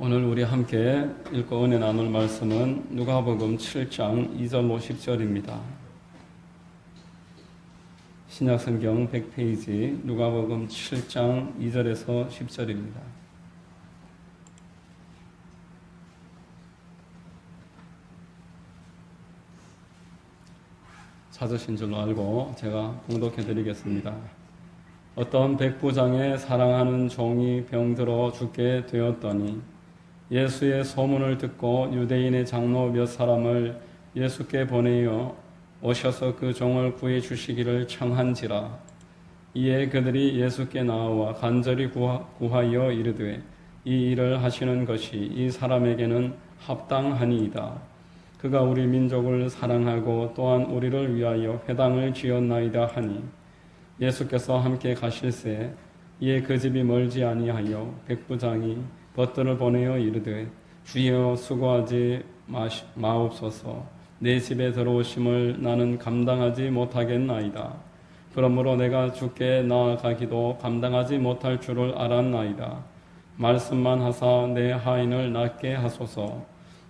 오늘 우리 함께 읽고 은혜 나눌 말씀은 누가복음 7장 2절로 10절입니다. 신약성경 100페이지 누가복음 7장 2절에서 10절입니다. 찾으신 줄로 알고 제가 봉독해 드리겠습니다. 어떤 백부장의 사랑하는 종이 병들어 죽게 되었더니 예수의 소문을 듣고 유대인의 장로 몇 사람을 예수께 보내어 오셔서 그 종을 구해 주시기를 청한지라. 이에 그들이 예수께 나와 간절히 구하여 이르되 이 일을 하시는 것이 이 사람에게는 합당하니이다. 그가 우리 민족을 사랑하고 또한 우리를 위하여 회당을 지었나이다 하니 예수께서 함께 가실새 이에 그 집이 멀지 아니하여 백부장이 벗들을 보내어 이르되 주여 수고하지 마옵소서. 내 집에 들어오심을 나는 감당하지 못하겠나이다. 그러므로 내가 주께 나아가기도 감당하지 못할 줄을 알았나이다. 말씀만 하사 내 하인을 낫게 하소서.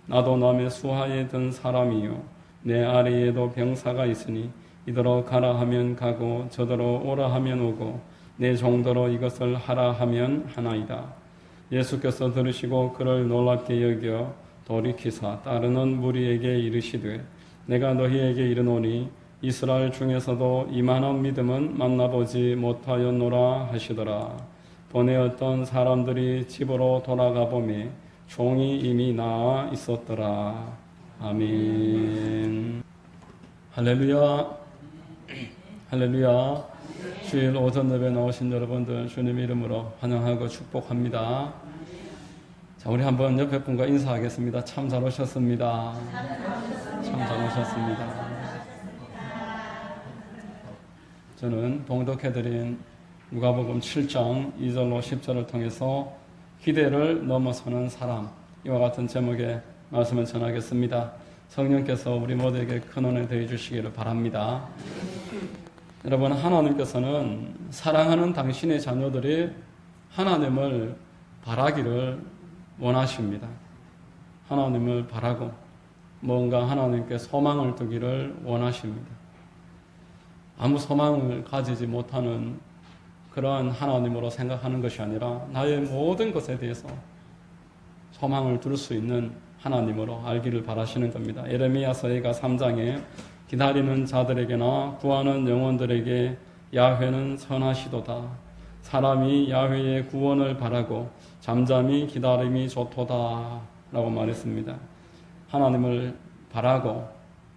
나도 남의 수하에 든 사람이요 내 아래에도 병사가 있으니 이더러 가라 하면 가고 저더러 오라 하면 오고 내 정도로 이것을 하라 하면 하나이다. 예수께서 들으시고 그를 놀랍게 여겨 돌이키사 따르는 무리에게 이르시되 내가 너희에게 이르노니 이스라엘 중에서도 이만한 믿음은 만나보지 못하였노라 하시더라. 보내었던 사람들이 집으로 돌아가 보매 종이 이미 나아 있었더라. 아멘. 할렐루야. 할렐루야. 주일 오전 예배 나오신 여러분들 주님 이름으로 환영하고 축복합니다. 자, 우리 한번 옆에 분과 인사하겠습니다. 참 잘 오셨습니다. 참 잘 오셨습니다. 저는 봉독해드린 누가복음 7장 2절로 10절을 통해서 기대를 넘어서는 사람, 이와 같은 제목의 말씀을 전하겠습니다. 성령께서 우리 모두에게 큰 은혜 더해 주시기를 바랍니다. 여러분, 하나님께서는 사랑하는 당신의 자녀들이 하나님을 바라기를 원하십니다. 하나님을 바라고 뭔가 하나님께 소망을 두기를 원하십니다. 아무 소망을 가지지 못하는 그러한 하나님으로 생각하는 것이 아니라 나의 모든 것에 대해서 소망을 둘 수 있는 하나님으로 알기를 바라시는 겁니다. 예레미야서가 3장에 기다리는 자들에게나 구하는 영혼들에게 야훼는 선하시도다. 사람이 야훼의 구원을 바라고 잠잠히 기다림이 좋도다 라고 말했습니다. 하나님을 바라고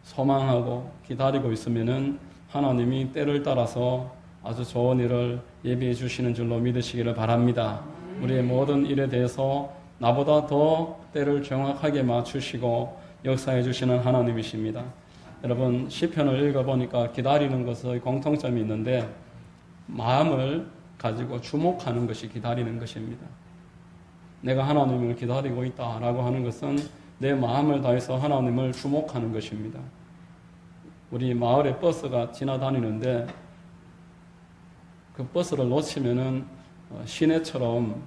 소망하고 기다리고 있으면은 하나님이 때를 따라서 아주 좋은 일을 예비해 주시는 줄로 믿으시기를 바랍니다. 우리의 모든 일에 대해서 나보다 더 때를 정확하게 맞추시고 역사해 주시는 하나님이십니다. 여러분, 시편을 읽어보니까 기다리는 것의 공통점이 있는데 마음을 가지고 주목하는 것이 기다리는 것입니다. 내가 하나님을 기다리고 있다라고 하는 것은 내 마음을 다해서 하나님을 주목하는 것입니다. 우리 마을에 버스가 지나다니는데 그 버스를 놓치면은 시내처럼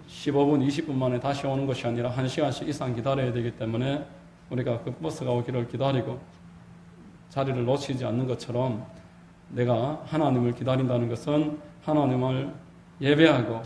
15분, 20분 만에 다시 오는 것이 아니라 1시간씩 이상 기다려야 되기 때문에 우리가 그 버스가 오기를 기다리고 자리를 놓치지 않는 것처럼 내가 하나님을 기다린다는 것은 하나님을 예배하고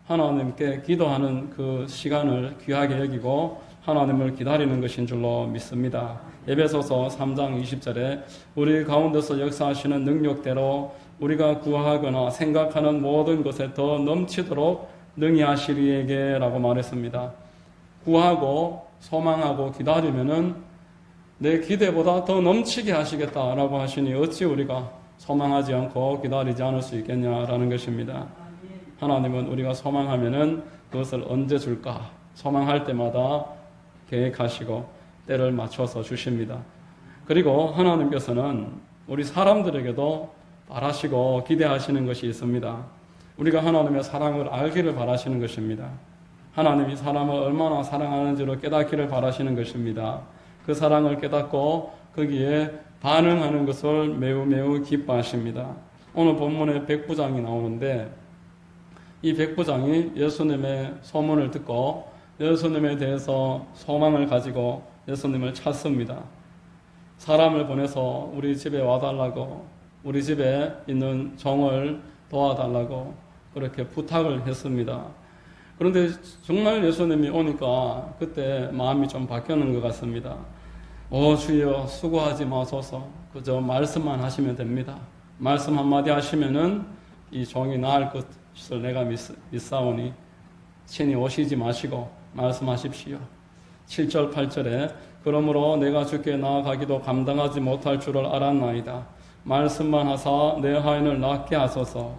하나님께 기도하는 그 시간을 귀하게 여기고 하나님을 기다리는 것인 줄로 믿습니다. 에베소서 3장 20절에 우리 가운데서 역사하시는 능력대로 우리가 구하거나 생각하는 모든 것에 더 넘치도록 능히 하시리에게 라고 말했습니다. 구하고 소망하고 기다리면은 내 기대보다 더 넘치게 하시겠다라고 하시니 어찌 우리가 소망하지 않고 기다리지 않을 수 있겠냐라는 것입니다. 하나님은 우리가 소망하면은 그것을 언제 줄까? 소망할 때마다 계획하시고 때를 맞춰서 주십니다. 그리고 하나님께서는 우리 사람들에게도 바라시고 기대하시는 것이 있습니다. 우리가 하나님의 사랑을 알기를 바라시는 것입니다. 하나님이 사람을 얼마나 사랑하는지를 깨닫기를 바라시는 것입니다. 그 사랑을 깨닫고 거기에 반응하는 것을 매우 매우 기뻐하십니다. 오늘 본문에 백부장이 나오는데 이 백부장이 예수님의 소문을 듣고 예수님에 대해서 소망을 가지고 예수님을 찾습니다. 사람을 보내서 우리 집에 와달라고, 우리 집에 있는 종을 도와달라고 그렇게 부탁을 했습니다. 그런데 정말 예수님이 오니까 그때 마음이 좀 바뀌는 것 같습니다. 오 주여 수고하지 마소서, 그저 말씀만 하시면 됩니다. 말씀 한마디 하시면은 이 종이 나을 것을 내가 믿사오니 친히 오시지 마시고 말씀하십시오. 7절 8절에 그러므로 내가 주께 나아가기도 감당하지 못할 줄을 알았나이다. 말씀만 하사 내 하인을 낫게 하소서.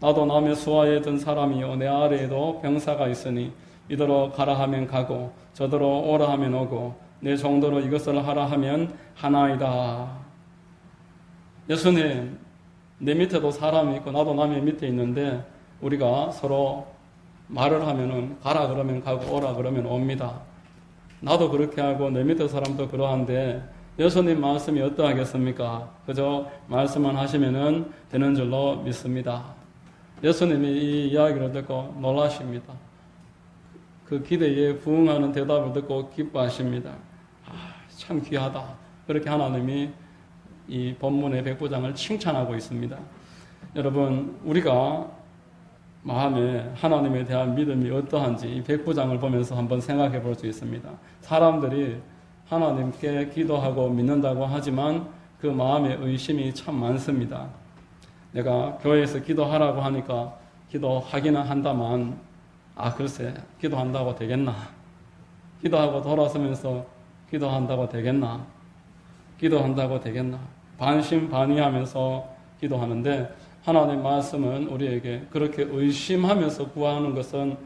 나도 남의 수하에 든 사람이요 내 아래에도 병사가 있으니 이더러 가라 하면 가고 저더러 오라 하면 오고 내 정도로 이것을 하라 하면 하나이다. 예수님, 내 밑에도 사람이 있고 나도 남의 밑에 있는데 우리가 서로 말을 하면은 가라 그러면 가고 오라 그러면 옵니다. 나도 그렇게 하고 내 밑에 사람도 그러한데 예수님 말씀이 어떠하겠습니까? 그저 말씀만 하시면은 되는 줄로 믿습니다. 예수님이 이 이야기를 듣고 놀라십니다. 그 기대에 부응하는 대답을 듣고 기뻐하십니다. 참 귀하다. 그렇게 하나님이 이 본문의 백부장을 칭찬하고 있습니다. 여러분, 우리가 마음에 하나님에 대한 믿음이 어떠한지 이 백부장을 보면서 한번 생각해 볼 수 있습니다. 사람들이 하나님께 기도하고 믿는다고 하지만 그 마음에 의심이 참 많습니다. 내가 교회에서 기도하라고 하니까 기도하기는 한다만 글쎄 기도한다고 되겠나? 기도하고 돌아서면서 기도한다고 되겠나? 기도한다고 되겠나? 반신반의하면서 기도하는데 하나님 말씀은 우리에게 그렇게 의심하면서 구하는 것은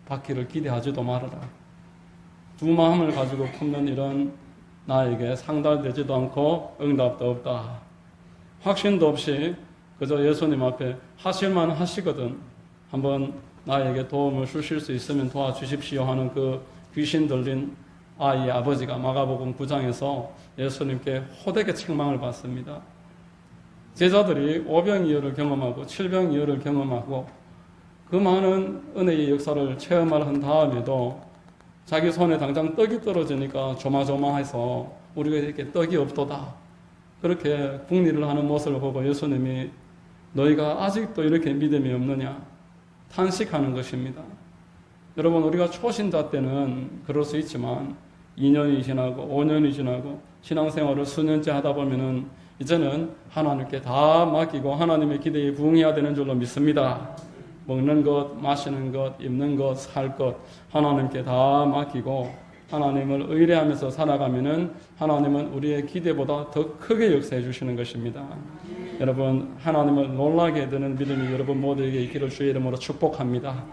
받기를 기대하지도 말아라. 두 마음을 가지고 품는 일은 나에게 상달되지도 않고 응답도 없다. 확신도 없이 그저 예수님 앞에 하실만 하시거든 한번 나에게 도움을 주실 수 있으면 도와주십시오 하는 그 귀신 들린 아이의 아버지가 마가복음 9장에서 예수님께 호되게 책망을 받습니다. 제자들이 오병이어를 경험하고 칠병이어를 경험하고 그 많은 은혜의 역사를 체험을 한 다음에도 자기 손에 당장 떡이 떨어지니까 조마조마해서 우리가 이렇게 떡이 없도다 그렇게 궁리를 하는 모습을 보고 예수님이 너희가 아직도 이렇게 믿음이 없느냐 탄식하는 것입니다. 여러분, 우리가 초신자 때는 그럴 수 있지만 2년이 지나고 5년이 지나고 신앙생활을 수년째 하다 보면은 이제는 하나님께 다 맡기고 하나님의 기대에 부응해야 되는 줄로 믿습니다. 먹는 것, 마시는 것, 입는 것, 살 것 하나님께 다 맡기고 하나님을 의뢰하면서 살아가면은 하나님은 우리의 기대보다 더 크게 역사해 주시는 것입니다. 여러분, 하나님을 놀라게 되는 믿음이 여러분 모두에게 있기를 주의 이름으로 축복합니다.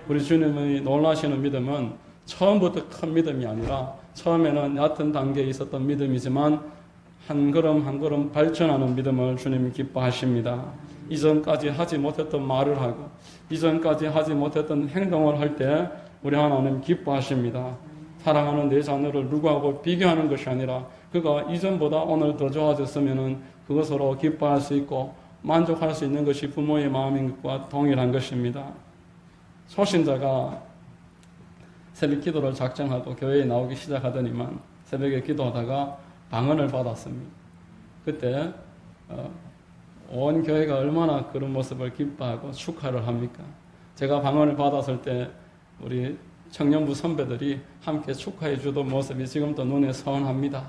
우리 주님의 놀라시는 믿음은 처음부터 큰 믿음이 아니라 처음에는 얕은 단계에 있었던 믿음이지만 한 걸음 한 걸음 발전하는 믿음을 주님이 기뻐하십니다. 이전까지 하지 못했던 말을 하고 이전까지 하지 못했던 행동을 할 때 우리 하나님 기뻐하십니다. 사랑하는 내 자녀를 누구하고 비교하는 것이 아니라 그가 이전보다 오늘 더 좋아졌으면 그것으로 기뻐할 수 있고 만족할 수 있는 것이 부모의 마음인 것과 동일한 것입니다. 초신자가 새벽 기도를 작정하고 교회에 나오기 시작하더니만 새벽에 기도하다가 방언을 받았습니다. 그때 온 교회가 얼마나 그런 모습을 기뻐하고 축하를 합니까? 제가 방언을 받았을 때 우리 청년부 선배들이 함께 축하해 주던 모습이 지금도 눈에 선합니다.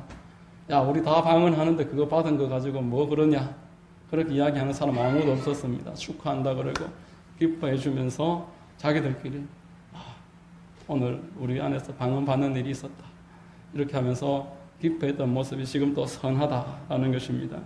야, 우리 다 방언하는데 그거 받은 거 가지고 뭐 그러냐? 그렇게 이야기하는 사람 아무도 없었습니다. 축하한다 그러고 기뻐해 주면서 자기들끼리 오늘 우리 안에서 방언 받는 일이 있었다. 이렇게 하면서 기뻐했던 모습이 지금도 선하다라는 것입니다.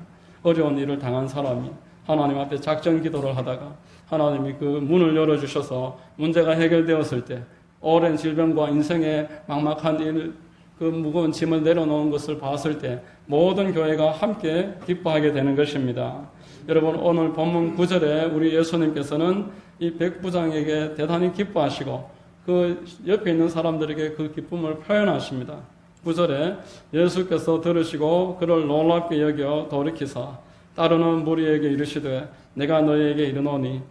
어려운 일을 당한 사람이 하나님 앞에 작정 기도를 하다가 하나님이 그 문을 열어주셔서 문제가 해결되었을 때 오랜 질병과 인생의 막막한 일, 그 무거운 짐을 내려놓은 것을 봤을 때 모든 교회가 함께 기뻐하게 되는 것입니다. 여러분, 오늘 본문 9절에 우리 예수님께서는 이 백부장에게 대단히 기뻐하시고 그 옆에 있는 사람들에게 그 기쁨을 표현하십니다. 9절에 예수께서 들으시고 그를 놀랍게 여겨 돌이키사 따르는 무리에게 이르시되 내가 너희에게 이르노니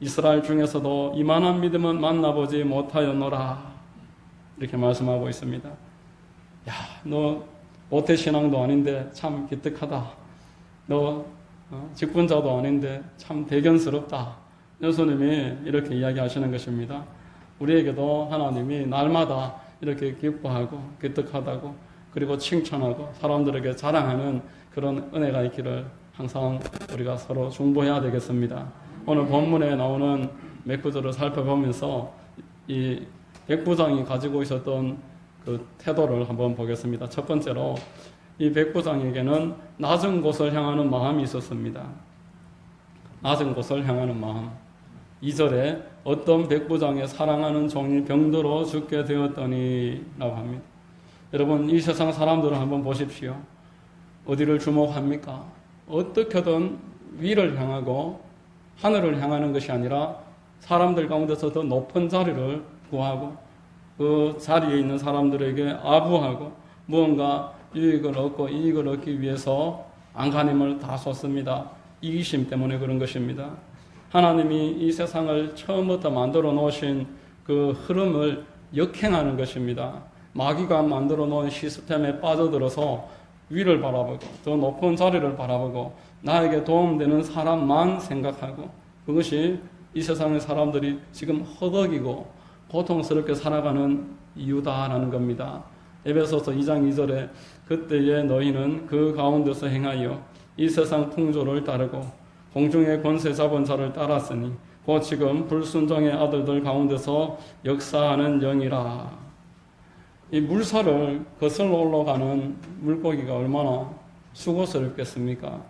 이스라엘 중에서도 이만한 믿음은 만나보지 못하였노라. 이렇게 말씀하고 있습니다. 야, 너 모태신앙도 아닌데 참 기특하다. 너 직분자도 아닌데 참 대견스럽다. 예수님이 이렇게 이야기하시는 것입니다. 우리에게도 하나님이 날마다 이렇게 기뻐하고 기특하다고 그리고 칭찬하고 사람들에게 자랑하는 그런 은혜가 있기를 항상 우리가 서로 중보해야 되겠습니다. 오늘 본문에 나오는 몇 구절을 살펴보면서 이 백부장이 가지고 있었던 그 태도를 한번 보겠습니다. 첫 번째로 이 백부장에게는 낮은 곳을 향하는 마음이 있었습니다. 낮은 곳을 향하는 마음. 2절에 어떤 백부장의 사랑하는 종이 병들어 죽게 되었더니 라고 합니다. 여러분, 이 세상 사람들을 한번 보십시오. 어디를 주목합니까? 어떻게든 위를 향하고 하늘을 향하는 것이 아니라 사람들 가운데서 더 높은 자리를 구하고 그 자리에 있는 사람들에게 아부하고 무언가 유익을 얻고 이익을 얻기 위해서 안간힘을 다 쏟습니다. 이기심 때문에 그런 것입니다. 하나님이 이 세상을 처음부터 만들어 놓으신 그 흐름을 역행하는 것입니다. 마귀가 만들어 놓은 시스템에 빠져들어서 위를 바라보고 더 높은 자리를 바라보고 나에게 도움되는 사람만 생각하고 그것이 이 세상의 사람들이 지금 허덕이고 고통스럽게 살아가는 이유다라는 겁니다. 에베소서 2장 2절에 그때에 너희는 그 가운데서 행하여 이 세상 풍조를 따르고 공중의 권세 잡은 자를 따랐으니 곧 지금 불순종의 아들들 가운데서 역사하는 영이라. 이 물살을 거슬러 올라가는 물고기가 얼마나 수고스럽겠습니까?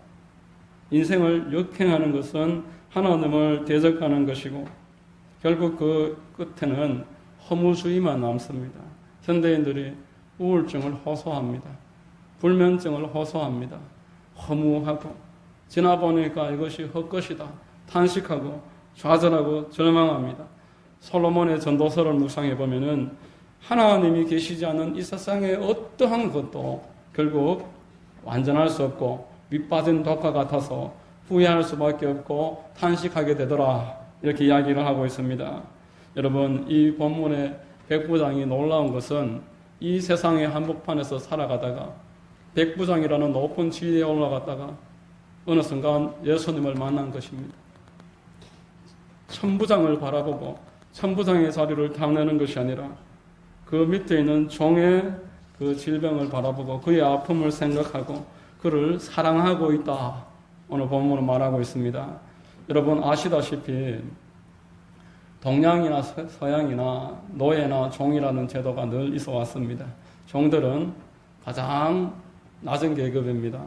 인생을 역행하는 것은 하나님을 대적하는 것이고 결국 그 끝에는 허무주의만 남습니다. 현대인들이 우울증을 호소합니다. 불면증을 호소합니다. 허무하고 지나보니까 이것이 헛것이다. 탄식하고 좌절하고 절망합니다. 솔로몬의 전도서를 묵상해 보면은 하나님이 계시지 않은 이 세상의 어떠한 것도 결국 완전할 수 없고 밑빠진 독과 같아서 후회할 수밖에 없고 탄식하게 되더라. 이렇게 이야기를 하고 있습니다. 여러분, 이 본문의 백부장이 놀라운 것은 이 세상의 한복판에서 살아가다가 백부장이라는 높은 지위에 올라갔다가 어느 순간 예수님을 만난 것입니다. 천부장을 바라보고 천부장의 자리를 탐내는 것이 아니라 그 밑에 있는 종의 그 질병을 바라보고 그의 아픔을 생각하고 그를 사랑하고 있다. 오늘 본문은 말하고 있습니다. 여러분 아시다시피 동양이나 서양이나 노예나 종이라는 제도가 늘 있어 왔습니다. 종들은 가장 낮은 계급입니다.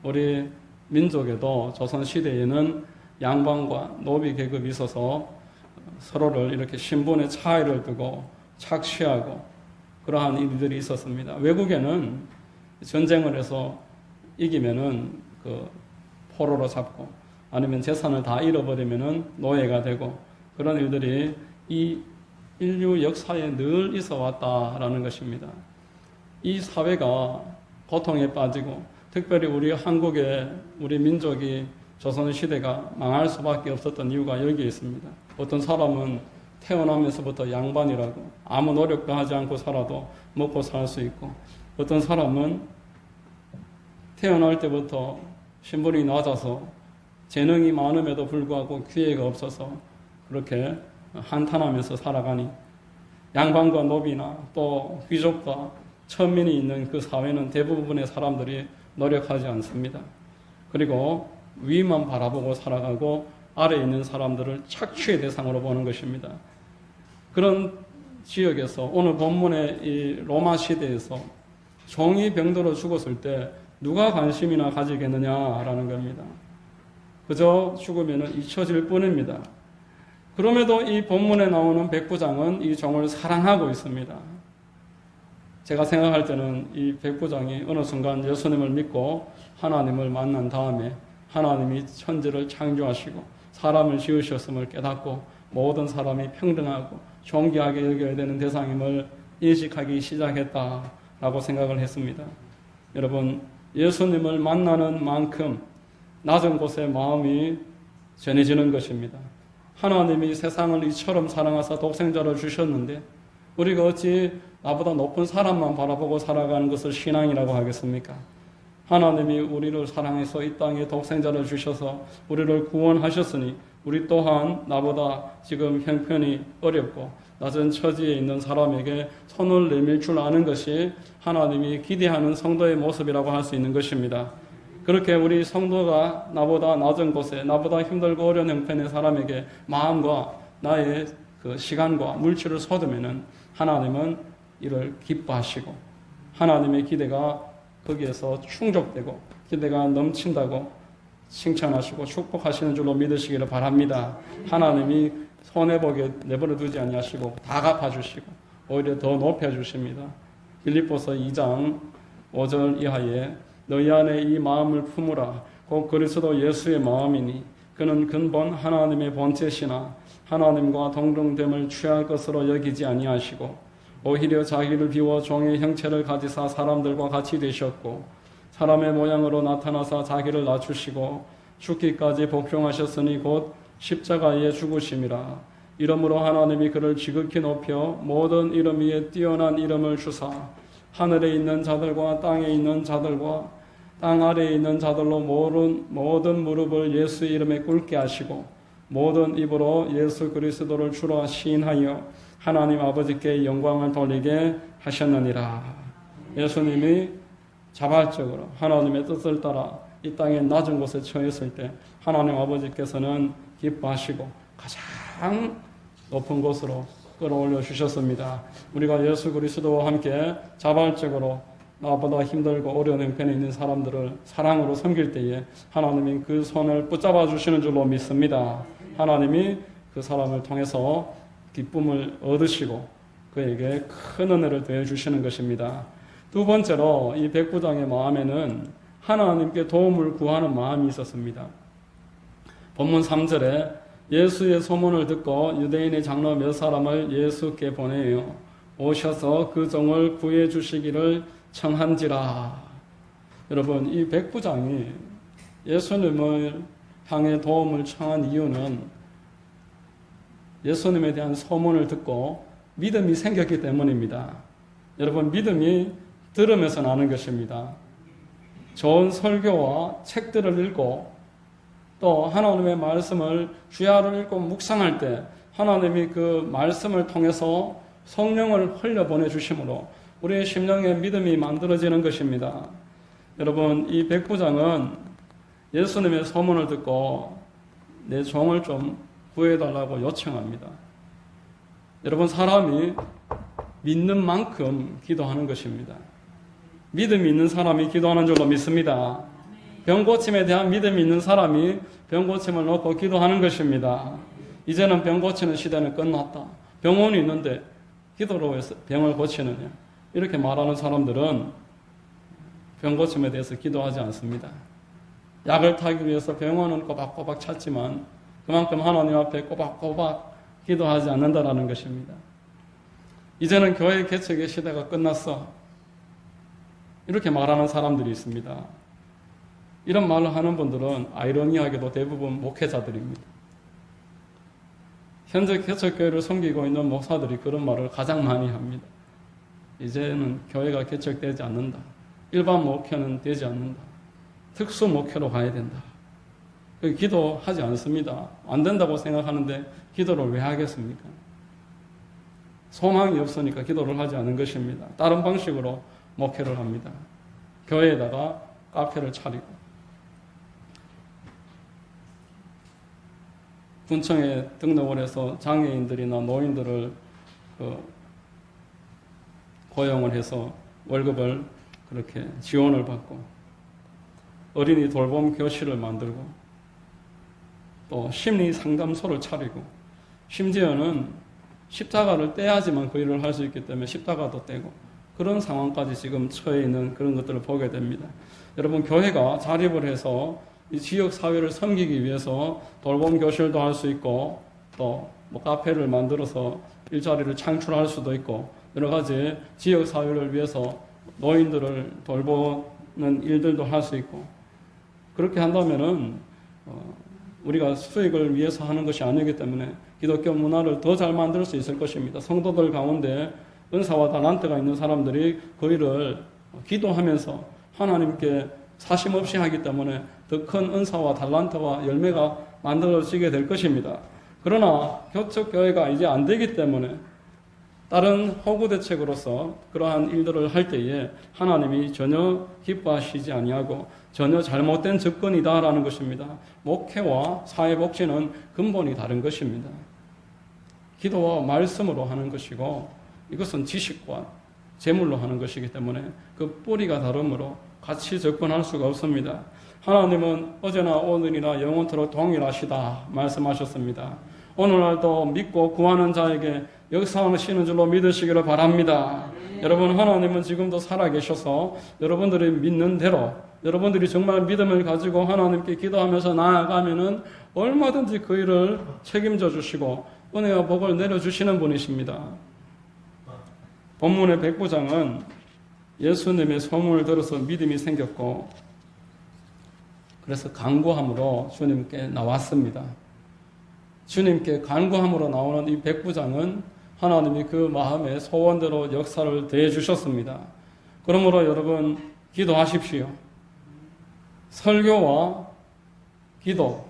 우리 민족에도 조선시대에는 양반과 노비 계급이 있어서 서로를 이렇게 신분의 차이를 두고 착취하고 그러한 일들이 있었습니다. 외국에는 전쟁을 해서 이기면은 그 포로로 잡고 아니면 재산을 다 잃어버리면은 노예가 되고 그런 일들이 이 인류 역사에 늘 있어 왔다라는 것입니다. 이 사회가 고통에 빠지고 특별히 우리 한국의 우리 민족이 조선시대가 망할 수밖에 없었던 이유가 여기에 있습니다. 어떤 사람은 태어나면서부터 양반이라고 아무 노력도 하지 않고 살아도 먹고 살 수 있고 어떤 사람은 태어날 때부터 신분이 낮아서 재능이 많음에도 불구하고 기회가 없어서 그렇게 한탄하면서 살아가니 양반과 노비나 또 귀족과 천민이 있는 그 사회는 대부분의 사람들이 노력하지 않습니다. 그리고 위만 바라보고 살아가고 아래에 있는 사람들을 착취의 대상으로 보는 것입니다. 그런 지역에서 오늘 본문의 이 로마 시대에서 종이 병들어 죽었을 때 누가 관심이나 가지겠느냐라는 겁니다. 그저 죽으면 잊혀질 뿐입니다. 그럼에도 이 본문에 나오는 백부장은 이 종을 사랑하고 있습니다. 제가 생각할 때는 이 백부장이 어느 순간 예수님을 믿고 하나님을 만난 다음에 하나님이 천지를 창조하시고 사람을 지으셨음을 깨닫고 모든 사람이 평등하고 존귀하게 여겨야 되는 대상임을 인식하기 시작했다라고 생각을 했습니다. 여러분, 예수님을 만나는 만큼 낮은 곳에 마음이 전해지는 것입니다. 하나님이 세상을 이처럼 사랑하사 독생자를 주셨는데 우리가 어찌 나보다 높은 사람만 바라보고 살아가는 것을 신앙이라고 하겠습니까? 하나님이 우리를 사랑해서 이 땅에 독생자를 주셔서 우리를 구원하셨으니 우리 또한 나보다 지금 형편이 어렵고 낮은 처지에 있는 사람에게 손을 내밀 줄 아는 것이 하나님이 기대하는 성도의 모습이라고 할 수 있는 것입니다. 그렇게 우리 성도가 나보다 낮은 곳에 나보다 힘들고 어려운 형편의 사람에게 마음과 나의 그 시간과 물질을 쏟으면은 하나님은 이를 기뻐하시고 하나님의 기대가 거기에서 충족되고 기대가 넘친다고 칭찬하시고 축복하시는 줄로 믿으시기를 바랍니다. 하나님이 손해보게 내버려 두지 아니하시고 다 갚아주시고 오히려 더 높여주십니다. 빌립보서 2장 5절 이하에 너희 안에 이 마음을 품으라. 곧 그리스도 예수의 마음이니 그는 근본 하나님의 본체시나 하나님과 동등됨을 취할 것으로 여기지 아니하시고 오히려 자기를 비워 종의 형체를 가지사 사람들과 같이 되셨고 사람의 모양으로 나타나사 자기를 낮추시고 죽기까지 복종하셨으니 곧 십자가에 죽으심이라. 이러므로 하나님이 그를 지극히 높여 모든 이름 위에 뛰어난 이름을 주사 하늘에 있는 자들과 땅에 있는 자들과 땅 아래에 있는 자들로 모든 무릎을 예수 이름에 꿇게 하시고 모든 입으로 예수 그리스도를 주로 시인하여 하나님 아버지께 영광을 돌리게 하셨느니라. 예수님이 자발적으로 하나님의 뜻을 따라 이 땅의 낮은 곳에 처했을 때 하나님 아버지께서는 기뻐하시고 가장 높은 곳으로 끌어올려 주셨습니다. 우리가 예수 그리스도와 함께 자발적으로 나보다 힘들고 어려운 형편에 있는 사람들을 사랑으로 섬길 때에 하나님이 그 손을 붙잡아 주시는 줄로 믿습니다. 하나님이 그 사람을 통해서 기쁨을 얻으시고 그에게 큰 은혜를 더해 주시는 것입니다. 두 번째로 이 백부장의 마음에는 하나님께 도움을 구하는 마음이 있었습니다. 본문 3절에 예수의 소문을 듣고 유대인의 장로 몇 사람을 예수께 보내요. 오셔서 그 종을 구해 주시기를 청한지라. 여러분, 이 백부장이 예수님을 향해 도움을 청한 이유는 예수님에 대한 소문을 듣고 믿음이 생겼기 때문입니다. 여러분, 믿음이 들으면서 나는 것입니다. 좋은 설교와 책들을 읽고 또 하나님의 말씀을 주야를 읽고 묵상할 때 하나님이 그 말씀을 통해서 성령을 흘려보내 주심으로 우리의 심령에 믿음이 만들어지는 것입니다. 여러분, 이 백부장은 예수님의 소문을 듣고 내 종을 좀 구해달라고 요청합니다. 여러분, 사람이 믿는 만큼 기도하는 것입니다. 믿음이 있는 사람이 기도하는 줄로 믿습니다. 병고침에 대한 믿음이 있는 사람이 병고침을 놓고 기도하는 것입니다. 이제는 병고치는 시대는 끝났다. 병원이 있는데 기도로 해서 병을 고치느냐. 이렇게 말하는 사람들은 병고침에 대해서 기도하지 않습니다. 약을 타기 위해서 병원은 꼬박꼬박 찾지만 그만큼 하나님 앞에 꼬박꼬박 기도하지 않는다라는 것입니다. 이제는 교회 개척의 시대가 끝났어. 이렇게 말하는 사람들이 있습니다. 이런 말을 하는 분들은 아이러니하게도 대부분 목회자들입니다. 현재 개척교회를 섬기고 있는 목사들이 그런 말을 가장 많이 합니다. 이제는 교회가 개척되지 않는다. 일반 목회는 되지 않는다. 특수 목회로 가야 된다. 기도하지 않습니다. 안 된다고 생각하는데 기도를 왜 하겠습니까? 소망이 없으니까 기도를 하지 않은 것입니다. 다른 방식으로 목회를 합니다. 교회에다가 카페를 차리고 군청에 등록을 해서 장애인들이나 노인들을 고용을 해서 월급을 그렇게 지원을 받고 어린이 돌봄 교실을 만들고 또 심리 상담소를 차리고 심지어는 십자가를 떼야지만 그 일을 할 수 있기 때문에 십자가도 떼고 그런 상황까지 지금 처해 있는 그런 것들을 보게 됩니다. 여러분, 교회가 자립을 해서 이 지역 사회를 섬기기 위해서 돌봄 교실도 할 수 있고 또 뭐 카페를 만들어서 일자리를 창출할 수도 있고 여러 가지 지역 사회를 위해서 노인들을 돌보는 일들도 할 수 있고 그렇게 한다면은 우리가 수익을 위해서 하는 것이 아니기 때문에 기독교 문화를 더 잘 만들 수 있을 것입니다. 성도들 가운데 은사와 달란트가 있는 사람들이 그 일을 기도하면서 하나님께 사심 없이 하기 때문에 더 큰 은사와 달란트와 열매가 만들어지게 될 것입니다. 그러나 교척교회가 이제 안 되기 때문에 다른 호구 대책으로서 그러한 일들을 할 때에 하나님이 전혀 기뻐하시지 아니하고 전혀 잘못된 접근이다라는 것입니다. 목회와 사회복지는 근본이 다른 것입니다. 기도와 말씀으로 하는 것이고 이것은 지식과 재물로 하는 것이기 때문에 그 뿌리가 다르므로 같이 접근할 수가 없습니다. 하나님은 어제나 오늘이나 영원토록 동일하시다 말씀하셨습니다. 오늘날도 믿고 구하는 자에게 역사하시는 줄로 믿으시기를 바랍니다. 여러분, 하나님은 지금도 살아계셔서 여러분들이 믿는 대로 여러분들이 정말 믿음을 가지고 하나님께 기도하면서 나아가면은 얼마든지 그 일을 책임져 주시고 은혜와 복을 내려주시는 분이십니다. 본문의 백부장은 예수님의 소문을 들어서 믿음이 생겼고 그래서 간구함으로 주님께 나왔습니다. 주님께 간구함으로 나오는 이 백부장은 하나님이 그 마음의 소원대로 역사를 대해 주셨습니다. 그러므로 여러분 기도하십시오. 설교와 기도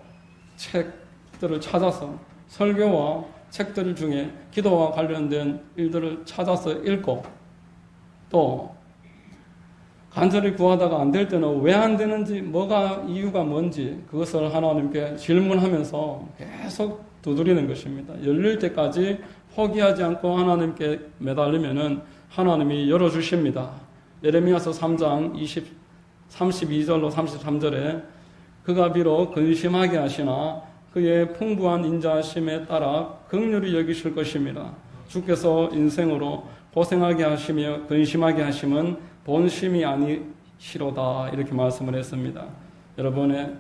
책들을 찾아서 설교와 책들 중에 기도와 관련된 일들을 찾아서 읽고 또 간절히 구하다가 안 될 때는 왜 안 되는지 뭐가 이유가 뭔지 그것을 하나님께 질문하면서 계속 두드리는 것입니다. 열릴 때까지 포기하지 않고 하나님께 매달리면은 하나님이 열어주십니다. 예레미야서 3장 32절로 33절에 그가 비록 근심하게 하시나 그의 풍부한 인자하심에 따라 긍휼히 여기실 것입니다. 주께서 인생으로 고생하게 하시며 근심하게 하심은 본심이 아니시로다 이렇게 말씀을 했습니다. 여러분의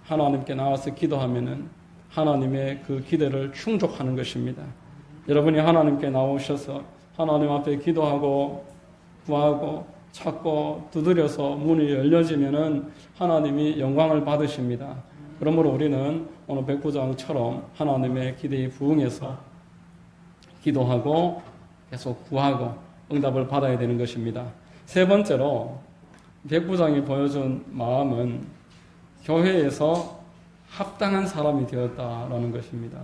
하나님께 나와서 기도하면은 하나님의 그 기대를 충족하는 것입니다. 여러분이 하나님께 나오셔서 하나님 앞에 기도하고 구하고 찾고 두드려서 문이 열려지면은 하나님이 영광을 받으십니다. 그러므로 우리는 오늘 백부장처럼 하나님의 기대에 부응해서 기도하고 계속 구하고 응답을 받아야 되는 것입니다. 세 번째로 백부장이 보여준 마음은 교회에서 합당한 사람이 되었다라는 것입니다.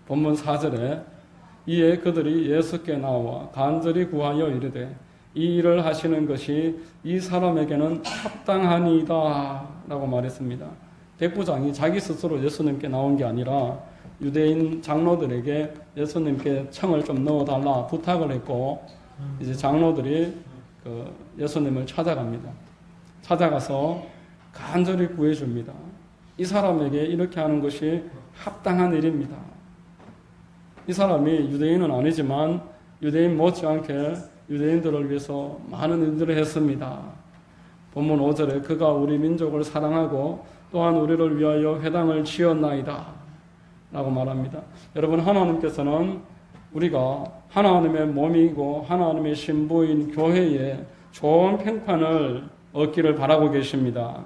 본문 4절에 이에 그들이 예수께 나와 간절히 구하여 이르되 이 일을 하시는 것이 이 사람에게는 합당하니이다 라고 말했습니다. 백부장이 자기 스스로 예수님께 나온 게 아니라 유대인 장로들에게 예수님께 청을 좀 넣어달라 부탁을 했고 이제 장로들이 예수님을 찾아갑니다. 찾아가서 간절히 구해줍니다. 이 사람에게 이렇게 하는 것이 합당한 일입니다. 이 사람이 유대인은 아니지만 유대인 못지않게 유대인들을 위해서 많은 일들을 했습니다. 본문 5절에 그가 우리 민족을 사랑하고 또한 우리를 위하여 회당을 지었나이다 라고 말합니다. 여러분, 하나님께서는 우리가 하나님의 몸이고 하나님의 신부인 교회에 좋은 평판을 얻기를 바라고 계십니다.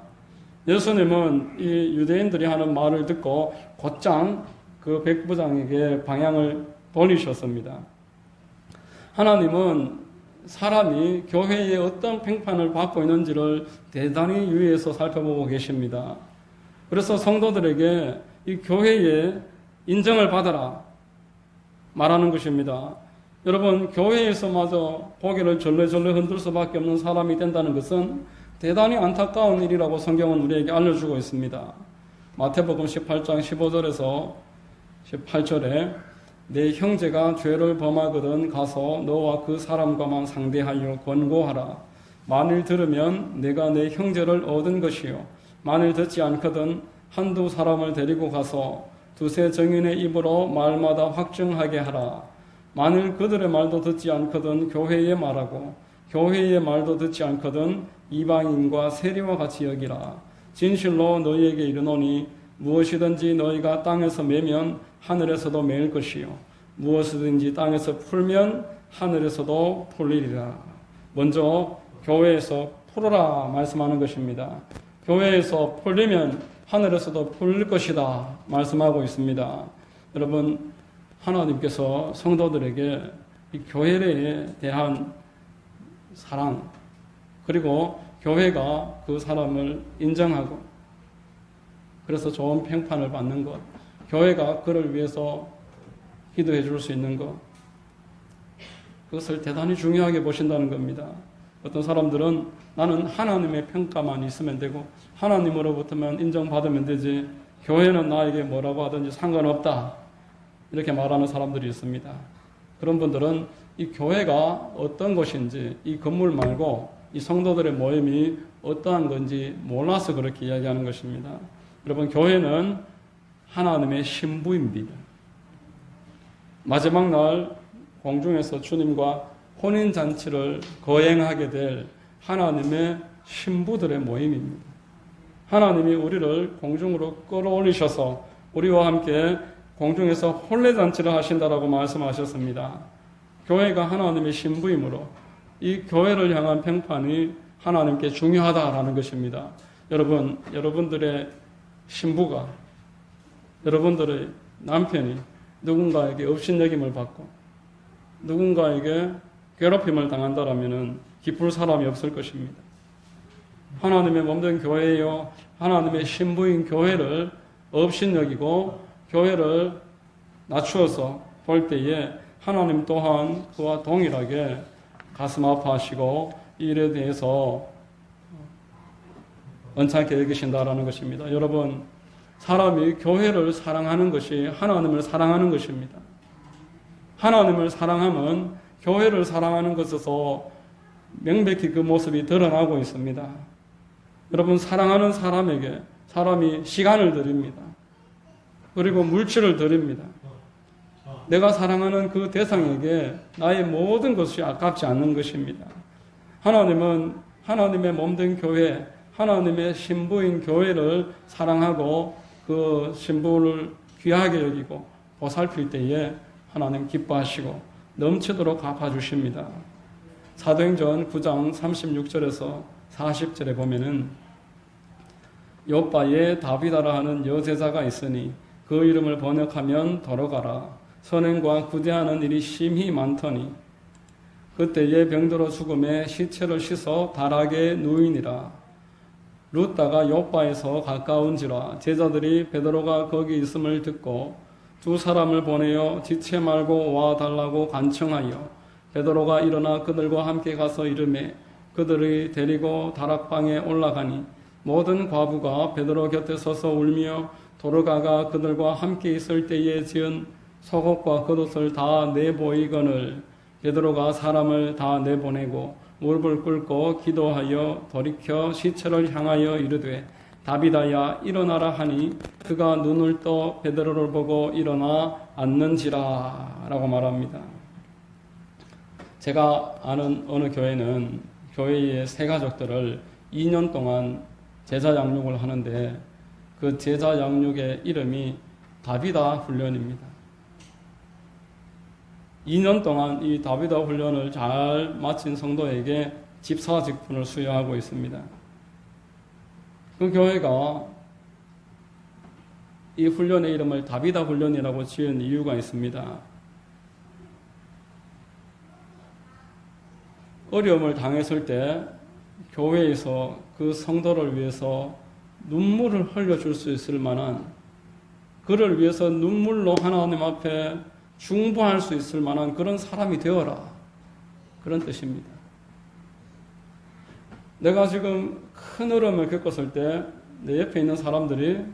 예수님은 이 유대인들이 하는 말을 듣고 곧장 그 백부장에게 방향을 돌리셨습니다. 하나님은 사람이 교회에 어떤 평판을 받고 있는지를 대단히 유의해서 살펴보고 계십니다. 그래서 성도들에게 이 교회에 인정을 받아라 말하는 것입니다. 여러분, 교회에서마저 고개를 절레절레 흔들 수밖에 없는 사람이 된다는 것은 대단히 안타까운 일이라고 성경은 우리에게 알려주고 있습니다. 마태복음 18장 15절에서 18절에 내 형제가 죄를 범하거든 가서 너와 그 사람과만 상대하여 권고하라. 만일 들으면 내가 내 형제를 얻은 것이요 만일 듣지 않거든 한두 사람을 데리고 가서 두세 정인의 입으로 말마다 확증하게 하라. 만일 그들의 말도 듣지 않거든 교회에 말하고 교회의 말도 듣지 않거든 이방인과 세리와 같이 여기라. 진실로 너희에게 이르노니 무엇이든지 너희가 땅에서 매면 하늘에서도 매일 것이요 무엇이든지 땅에서 풀면 하늘에서도 풀리리라. 먼저 교회에서 풀어라 말씀하는 것입니다. 교회에서 풀리면 하늘에서도 풀릴 것이다 말씀하고 있습니다. 여러분, 하나님께서 성도들에게 이 교회에 대한 사랑, 그리고 교회가 그 사람을 인정하고 그래서 좋은 평판을 받는 것, 교회가 그를 위해서 기도해 줄 수 있는 것, 그것을 대단히 중요하게 보신다는 겁니다. 어떤 사람들은 나는 하나님의 평가만 있으면 되고 하나님으로부터만 인정받으면 되지 교회는 나에게 뭐라고 하든지 상관없다, 이렇게 말하는 사람들이 있습니다. 그런 분들은 이 교회가 어떤 것인지, 이 건물 말고 이 성도들의 모임이 어떠한 건지 몰라서 그렇게 이야기하는 것입니다. 여러분, 교회는 하나님의 신부입니다. 마지막 날 공중에서 주님과 혼인잔치를 거행하게 될 하나님의 신부들의 모임입니다. 하나님이 우리를 공중으로 끌어올리셔서 우리와 함께 공중에서 혼례잔치를 하신다라고 말씀하셨습니다. 교회가 하나님의 신부이므로 이 교회를 향한 평판이 하나님께 중요하다라는 것입니다. 여러분, 여러분들의 신부가, 여러분들의 남편이 누군가에게 업신여김을 받고 누군가에게 괴롭힘을 당한다라면 기쁠 사람이 없을 것입니다. 하나님의 몸된 교회요, 하나님의 신부인 교회를 업신여기고 교회를 낮추어서 볼 때에 하나님 또한 그와 동일하게 가슴 아파하시고 이 일에 대해서 언짢게 여기신다라는 것입니다. 여러분, 사람이 교회를 사랑하는 것이 하나님을 사랑하는 것입니다. 하나님을 사랑하면 교회를 사랑하는 것에서 명백히 그 모습이 드러나고 있습니다. 여러분, 사랑하는 사람에게 사람이 시간을 드립니다. 그리고 물질을 드립니다. 내가 사랑하는 그 대상에게 나의 모든 것이 아깝지 않는 것입니다. 하나님은 하나님의 몸된 교회, 하나님의 신부인 교회를 사랑하고 그 신부를 귀하게 여기고 보살필 때에 하나님 기뻐하시고 넘치도록 갚아주십니다. 사도행전 9장 36절에서 40절에 보면은 요바에 다비다라 하는 여제자가 있으니 그 이름을 번역하면 돌아가라. 선행과 구제하는 일이 심히 많더니 그때에 병들어 죽음에 시체를 씻어 다락에 누이니라. 룻다가 요바에서 가까운지라 제자들이 베드로가 거기 있음을 듣고 두 사람을 보내어 지체 말고 와 달라고 간청하여 베드로가 일어나 그들과 함께 가서 이르매 그들이 데리고 다락방에 올라가니 모든 과부가 베드로 곁에 서서 울며 도르가가 그들과 함께 있을 때에 지은 속옷과 겉옷을 다 내보이거늘 베드로가 사람을 다 내보내고 무릎을 꿇고 기도하여 돌이켜 시체를 향하여 이르되 다비다야 일어나라 하니 그가 눈을 떠 베드로를 보고 일어나 앉는지라 라고 말합니다. 제가 아는 어느 교회는 교회의 새 가족들을 2년 동안 제자 양육을 하는데 그 제자 양육의 이름이 다비다 훈련입니다. 2년 동안 이 다비다 훈련을 잘 마친 성도에게 집사 직분을 수여하고 있습니다. 그 교회가 이 훈련의 이름을 다비다 훈련이라고 지은 이유가 있습니다. 어려움을 당했을 때 교회에서 그 성도를 위해서 눈물을 흘려줄 수 있을 만한, 그를 위해서 눈물로 하나님 앞에 중보할 수 있을 만한 그런 사람이 되어라, 그런 뜻입니다. 내가 지금 큰 어려움을 겪었을 때 내 옆에 있는 사람들이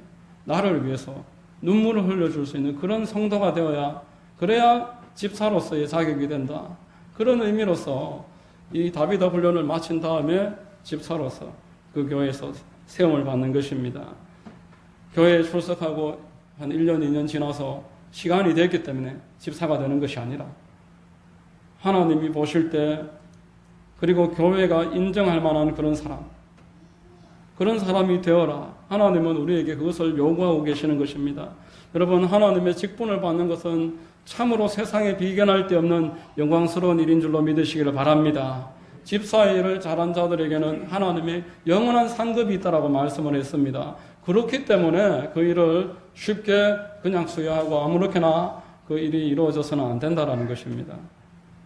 나를 위해서 눈물을 흘려줄 수 있는 그런 성도가 되어야, 그래야 집사로서의 자격이 된다. 그런 의미로서 이 다비다 훈련을 마친 다음에 집사로서 그 교회에서 세움을 받는 것입니다. 교회에 출석하고 한 1년, 2년 지나서 시간이 됐기 때문에 집사가 되는 것이 아니라 하나님이 보실 때, 그리고 교회가 인정할 만한 그런 사람이 되어라. 하나님은 우리에게 그것을 요구하고 계시는 것입니다. 여러분, 하나님의 직분을 받는 것은 참으로 세상에 비견할 데 없는 영광스러운 일인 줄로 믿으시기를 바랍니다. 집사의 일을 잘한 자들에게는 하나님의 영원한 상급이 있다라고 말씀을 했습니다. 그렇기 때문에 그 일을 쉽게 그냥 수여하고 아무렇게나 그 일이 이루어져서는 안 된다라는 것입니다.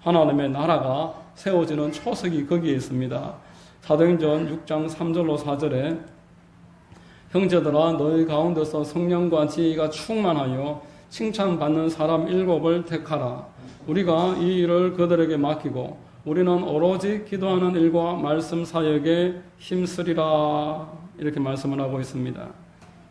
하나님의 나라가 세워지는 초석이 거기에 있습니다. 사도행전 6장 3절로 4절에 형제들아 너희 가운데서 성령과 지혜가 충만하여 칭찬받는 사람 7을 택하라. 우리가 이 일을 그들에게 맡기고 우리는 오로지 기도하는 일과 말씀 사역에 힘쓰리라. 이렇게 말씀을 하고 있습니다.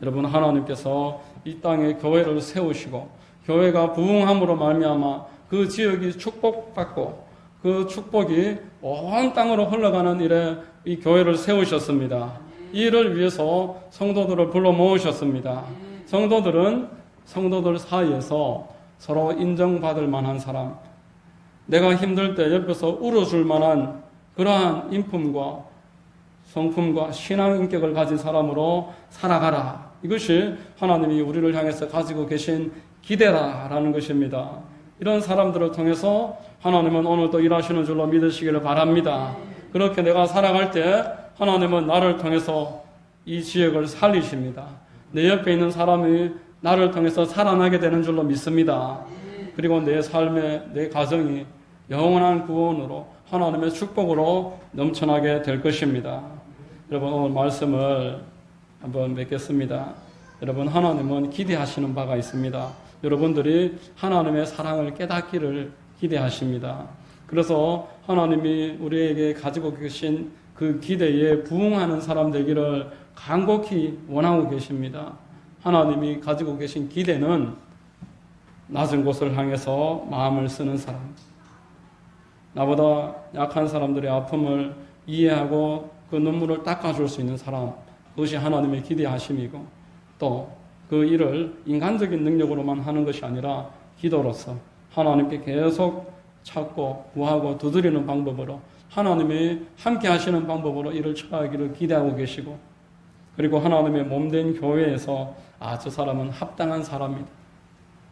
여러분, 하나님께서 이 땅에 교회를 세우시고 교회가 부흥함으로 말미암아 그 지역이 축복받고 그 축복이 온 땅으로 흘러가는 일에 이 교회를 세우셨습니다. 이 일을 위해서 성도들을 불러 모으셨습니다. 성도들은 성도들 사이에서 서로 인정받을 만한 사람, 내가 힘들 때 옆에서 울어줄 만한 그러한 인품과 성품과 신앙 인격을 가진 사람으로 살아가라. 이것이 하나님이 우리를 향해서 가지고 계신 기대라라는 것입니다. 이런 사람들을 통해서 하나님은 오늘도 일하시는 줄로 믿으시기를 바랍니다. 그렇게 내가 살아갈 때 하나님은 나를 통해서 이 지역을 살리십니다. 내 옆에 있는 사람이 나를 통해서 살아나게 되는 줄로 믿습니다. 그리고 내 삶의, 내 가정이 영원한 구원으로 하나님의 축복으로 넘쳐나게 될 것입니다. 여러분, 오늘 말씀을 한번 맺겠습니다. 여러분, 하나님은 기대하시는 바가 있습니다. 여러분들이 하나님의 사랑을 깨닫기를 기대하십니다. 그래서 하나님이 우리에게 가지고 계신 그 기대에 부응하는 사람 되기를 간곡히 원하고 계십니다. 하나님이 가지고 계신 기대는 낮은 곳을 향해서 마음을 쓰는 사람, 나보다 약한 사람들의 아픔을 이해하고 그 눈물을 닦아줄 수 있는 사람, 그것이 하나님의 기대하심이고, 또 그 일을 인간적인 능력으로만 하는 것이 아니라 기도로서 하나님께 계속 찾고 구하고 두드리는 방법으로, 하나님이 함께 하시는 방법으로 일을 처하기를 기대하고 계시고, 그리고 하나님의 몸된 교회에서 저 사람은 합당한 사람이다,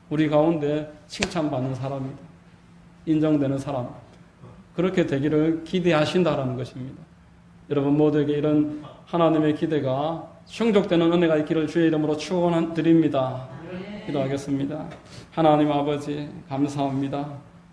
우리 가운데 칭찬받는 사람이다, 인정되는 사람, 그렇게 되기를 기대하신다라는 것입니다. 여러분 모두에게 이런 하나님의 기대가 충족되는 은혜가 있기를 주의 이름으로 축원드립니다. 기도하겠습니다. 하나님 아버지, 감사합니다.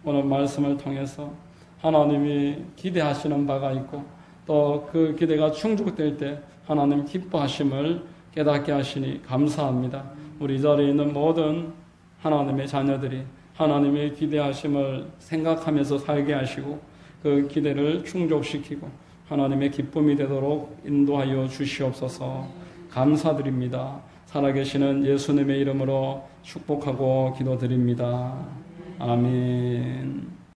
오늘 말씀을 통해서 하나님이 기대하시는 바가 있고 또 그 기대가 충족될 때 하나님 기뻐하심을 깨닫게 하시니 감사합니다. 우리 이 자리에 있는 모든 하나님의 자녀들이 하나님의 기대하심을 생각하면서 살게 하시고 그 기대를 충족시키고 하나님의 기쁨이 되도록 인도하여 주시옵소서. 감사드립니다. 살아계시는 예수님의 이름으로 축복하고 기도드립니다. 아멘.